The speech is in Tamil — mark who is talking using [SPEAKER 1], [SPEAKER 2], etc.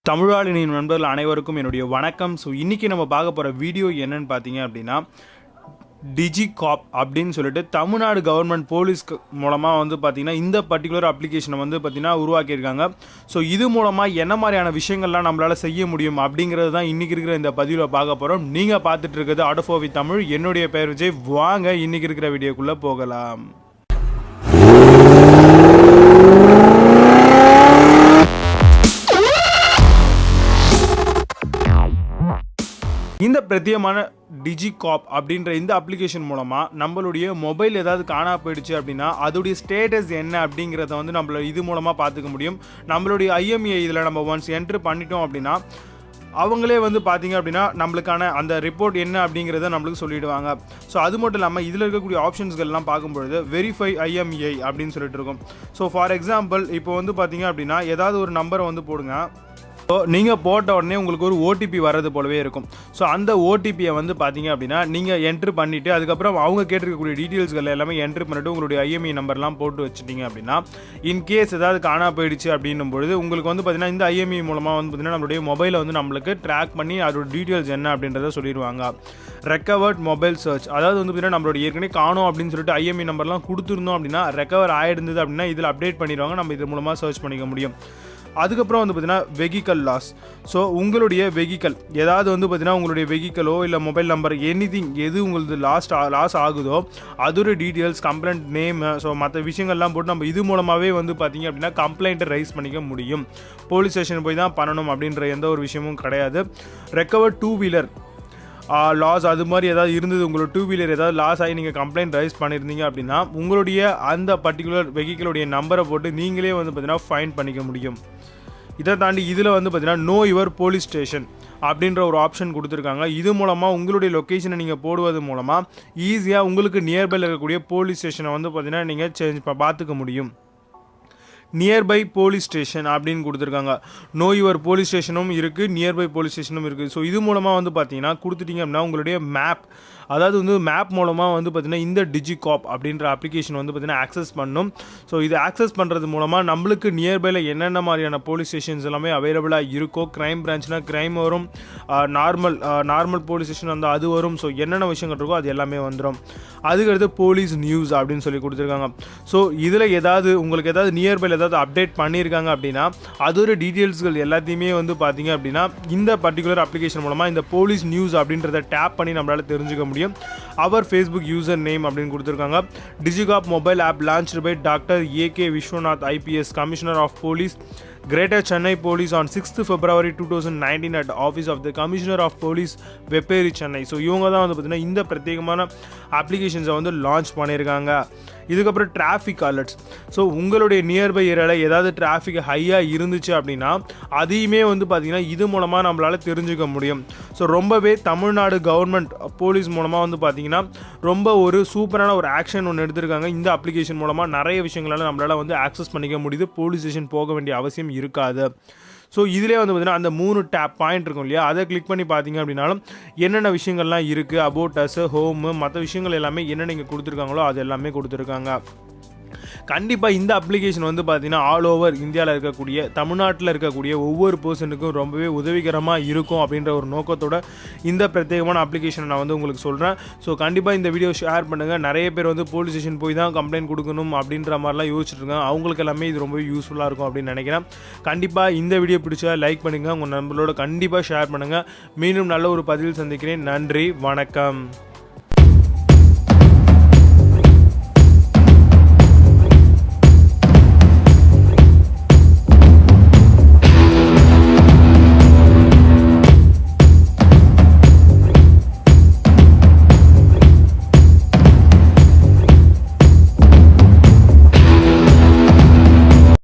[SPEAKER 1] தமிழாளினின் நண்பர்கள் அனைவருக்கும் என்னுடைய வணக்கம். ஸோ இன்றைக்கி நம்ம பார்க்க போகிற வீடியோ என்னன்னு பார்த்தீங்க அப்படின்னா, டிஜிகாப் அப்படின்னு சொல்லிட்டு தமிழ்நாடு கவர்மெண்ட் போலீஸ் மூலமாக வந்து பார்த்திங்கன்னா இந்த பர்டிகுலர் அப்ளிகேஷனை வந்து பார்த்திங்கன்னா உருவாக்கியிருக்காங்க. ஸோ இது மூலமாக என்ன மாதிரியான விஷயங்கள்லாம் நம்மளால் செய்ய முடியும் அப்படிங்கிறது தான் இன்றைக்கி இருக்கிற இந்த பதிவில் பார்க்க போகிறோம். நீங்கள் பார்த்துட்டு இருக்கிறது ஆடோஃபோவி தமிழ். என்னுடைய பெயர் விஜய். வாங்க இன்றைக்கி இருக்கிற வீடியோக்குள்ளே போகலாம். இந்த பிரத்யேகமான டிஜிகாப் அப்படின்ற இந்த அப்ளிகேஷன் மூலமாக நம்மளுடைய மொபைல் ஏதாவது காணா போயிடுச்சு அப்படின்னா அதோடைய ஸ்டேட்டஸ் என்ன அப்படிங்கிறத வந்து நம்மள இது மூலமாக பார்த்துக்க முடியும். நம்மளுடைய ஐஎம்இஐ இதில் நம்ம ஒன்ஸ் என்ட்ரு பண்ணிட்டோம் அப்படின்னா அவங்களே வந்து பார்த்திங்க அப்படின்னா நம்மளுக்கான அந்த ரிப்போர்ட் என்ன அப்படிங்கிறத நம்மளுக்கு சொல்லிவிடுவாங்க. ஸோ அது மட்டும் இல்லாமல் இதில் இருக்கக்கூடிய ஆப்ஷன்ஸ்கள்லாம் பார்க்கும்பொழுது வெரிஃபை ஐஎம்இஐ அப்படின்னு சொல்லிட்டு இருக்கும். ஸோ ஃபார் எக்ஸாம்பிள் இப்போ வந்து பார்த்திங்க அப்படின்னா ஏதாவது ஒரு நம்பரை வந்து போடுங்க. ஸோ நீங்கள் போட்ட உடனே உங்களுக்கு ஒரு ஓடிபி வர்றது போலவே இருக்கும். ஸோ அந்த ஓடிபியை வந்து பார்த்தீங்க அப்படின்னா நீங்கள் என்ட்ரு பண்ணிவிட்டு அதுக்கப்புறம் அவங்க கேட்டிருக்கக்கூடிய டீட்டெயில்ஸ்கள் எல்லாமே என்ட்ரு பண்ணிவிட்டு உங்களுடைய ஐஎம்இ நம்பர்லாம் போட்டு வச்சுட்டிங்க அப்படின்னா இன்கேஸ் ஏதாவது காணா போயிடுச்சு அப்படின்னும் பொழுது உங்களுக்கு வந்து பார்த்திங்கன்னா இந்த ஐஎம்இ மூலமாக வந்து பார்த்திங்கன்னா நம்மளுடைய மொபைலை வந்து நம்மளுக்கு ட்ராக் பண்ணி அதோட டீட்டெயில்ஸ் என்ன அப்படின்றத சொல்லிடுவாங்க. ரெக்கவர்ட் மொபைல் சர்ச், அதாவது வந்து பார்த்திங்கன்னா நம்மளுடைய ஏற்கனவே காணும் அப்படின்னு சொல்லிட்டு ஐஎம்இ நம்பர்லாம் கொடுத்துருந்தோம் அப்படின்னா ரெக்கவர் ஆகிடுந்தது அப்படின்னா இதில் அப்டேட் பண்ணிடுவாங்க. நம்ம இது மூலமாக சர்ச் பண்ணிக்க முடியும். அதுக்கப்புறம் வந்து பார்த்திங்கன்னா வெஹிக்கல் லாஸ். ஸோ உங்களுடைய வெஹிக்கல் ஏதாவது வந்து பார்த்திங்கன்னா உங்களுடைய வெஹிக்கலோ இல்லை மொபைல் நம்பர் எனிதிங் எது உங்களுக்கு லாஸ் ஆகுதோ அதோட டீட்டெயில்ஸ், கம்ப்ளைண்ட் நேம், ஸோ மற்ற விஷயங்கள்லாம் போட்டு நம்ம இது மூலமாகவே வந்து பார்த்திங்க அப்படின்னா கம்ப்ளைண்ட்டை ரைஸ் பண்ணிக்க முடியும். போலீஸ் ஸ்டேஷன் போய் தான் பண்ணணும் அப்படின்ற எந்த ஒரு விஷயமும் கிடையாது. ரெக்கவர் டூ வீலர் லாஸ் அது மாதிரி ஏதாவது இருந்தது, உங்களோட டூ வீலர் ஏதாவது லாஸ் ஆகி நீங்கள் கம்ப்ளைண்ட் ரைஸ் பண்ணியிருந்தீங்க அப்படின்னா உங்களுடைய அந்த பர்டிகுலர் வெஹிக்கிளுடைய நம்பரை போட்டு நீங்களே வந்து பார்த்தீங்கன்னா ஃபைன் பண்ணிக்க முடியும். இதை தாண்டி இதில் வந்து பார்த்தீங்கன்னா நோ யுவர் போலீஸ் ஸ்டேஷன் அப்படின்ற ஒரு ஆப்ஷன் கொடுத்துருக்காங்க. இது மூலமாக உங்களுடைய லொக்கேஷனை நீங்கள் போடுவது மூலமாக ஈஸியாக உங்களுக்கு நியர்பையில் இருக்கக்கூடிய போலீஸ் ஸ்டேஷனை வந்து பார்த்தீங்கன்னா நீங்கள் பார்த்துக்க முடியும். நியர்பை போலீஸ் ஸ்டேஷன் அப்படின்னு கொடுத்துருக்காங்க. நோ யுவர் போலீஸ் ஸ்டேஷனும் இருக்குது, நியர்பை போலீஸ் ஸ்டேஷனும் இருக்குது. ஸோ இது மூலமாக வந்து பார்த்தீங்கன்னா கொடுத்துட்டிங்க அப்படின்னா உங்களுடைய மேப், அதாவது வந்து மேப் மூலமாக வந்து பார்த்திங்கன்னா இந்த டிஜிகாப் அப்படின்ற அப்ளிகேஷன் வந்து பார்த்திங்கன்னா ஆக்சஸ் பண்ணணும். ஸோ இது ஆக்சஸ் பண்ணுறது மூலமாக நம்மளுக்கு நியர்பையில் என்னென்ன மாதிரியான போலீஸ் ஸ்டேஷன்ஸ் எல்லாமே அவைலபிளாக இருக்கோ, க்ரைம் பிரான்ச்னா க்ரைம் வரும், நார்மல் போலீஸ் ஸ்டேஷன் வந்து அது வரும். ஸோ என்னென்ன விஷயங்கள் இருக்கோ அது எல்லாமே வந்துடும். அதுக்கடுத்து போலீஸ் நியூஸ் அப்படின்னு சொல்லி கொடுத்துருக்காங்க. ஸோ இதில் ஏதாவது உங்களுக்கு ஏதாவது நியர்பையில் ஏதாவது அப்டேட் பண்ணியிருக்காங்க அப்படின்னா அதோட டீட்டெயில்ஸ்கள் எல்லாத்தையுமே வந்து பார்த்தீங்க அப்படின்னா இந்த பர்டிகுலர் அப்ளிகேஷன் மூலமாக இந்த போலீஸ் நியூஸ் அப்படின்றத டேப் பண்ணி நம்மளால் தெரிஞ்சுக்க முடியும். அவர் ஃபேஸ்புக் யூசர் நேம் அப்படின்னு கொடுத்துருக்காங்க. DigiCop mobile app launched by doctor AK Viswanath IPS, commissioner of police, Greater Chennai Police on 6th February 2019 at Office of the Commissioner of Police, Vepery Chennai. So இவங்க தான் வந்து பார்த்திங்கன்னா இந்த பிரத்யேகமான அப்ளிகேஷன்ஸை வந்து லான்ச் பண்ணியிருக்காங்க. இதுக்கப்புறம் டிராஃபிக் அலர்ட்ஸ். ஸோ உங்களுடைய நியர்பை ஏரியாவில் ஏதாவது டிராஃபிக் ஹையாக இருந்துச்சு அப்படின்னா அதையுமே வந்து பார்த்திங்கன்னா இது மூலமாக நம்மளால் தெரிஞ்சுக்க முடியும். ஸோ ரொம்பவே தமிழ்நாடு கவர்மெண்ட் போலீஸ் மூலமாக வந்து பார்த்திங்கன்னா ரொம்ப ஒரு சூப்பரான ஒரு ஆக்ஷன் ஒன்று எடுத்திருக்காங்க. இந்த அப்ளிகேஷன் மூலமாக நிறைய விஷயங்களால் நம்மளால் வந்து ஆக்சஸ் பண்ணிக்க முடியுது. போலீஸ் ஸ்டேஷன் போக வேண்டிய அவசியம் இருக்காது. ஸோ இதிலே வந்து பார்த்திங்கன்னா அந்த 3 டேப் பாயிண்ட் இருக்கும் இல்லையா, அதை கிளிக் பண்ணி பார்த்தீங்க அப்படின்னாலும் என்னென்ன விஷயங்கள்லாம் இருக்குது, அபவுட் அஸ், ஹோமு, மற்ற விஷயங்கள் எல்லாமே என்னென்ன இங்கே கொடுத்துருக்காங்களோ அது எல்லாமே கொடுத்துருக்காங்க. கண்டிப்பாக இந்த அப்ளிகேஷன் வந்து பார்த்திங்கன்னா ஆல் ஓவர் இந்தியாவில் இருக்கக்கூடிய, தமிழ்நாட்டில் இருக்கக்கூடிய ஒவ்வொரு பர்சனுக்கும் ரொம்பவே உதவிகரமாக இருக்கும் அப்படின்ற ஒரு நோக்கத்தோட இந்த பிரத்யேகமான அப்ளிகேஷனை நான் வந்து உங்களுக்கு சொல்கிறேன். ஸோ கண்டிப்பாக இந்த வீடியோ ஷேர் பண்ணுங்கள். நிறைய பேர் வந்து போலீஸ் ஸ்டேஷன் போய் தான் கம்ப்ளைண்ட் கொடுக்கணும் அப்படின்ற மாதிரிலாம் யோசிச்சுட்ருக்காங்க. அவங்களுக்கு எல்லாமே இது ரொம்பவே யூஸ்ஃபுல்லாக இருக்கும் அப்படின்னு நினைக்கிறேன். கண்டிப்பாக இந்த வீடியோ பிடிச்சா லைக் பண்ணுங்கள், உங்கள் நண்பர்களோட கண்டிப்பாக ஷேர் பண்ணுங்கள். மீண்டும் நல்ல ஒரு பதிவில் சந்திக்கிறேன். நன்றி, வணக்கம்.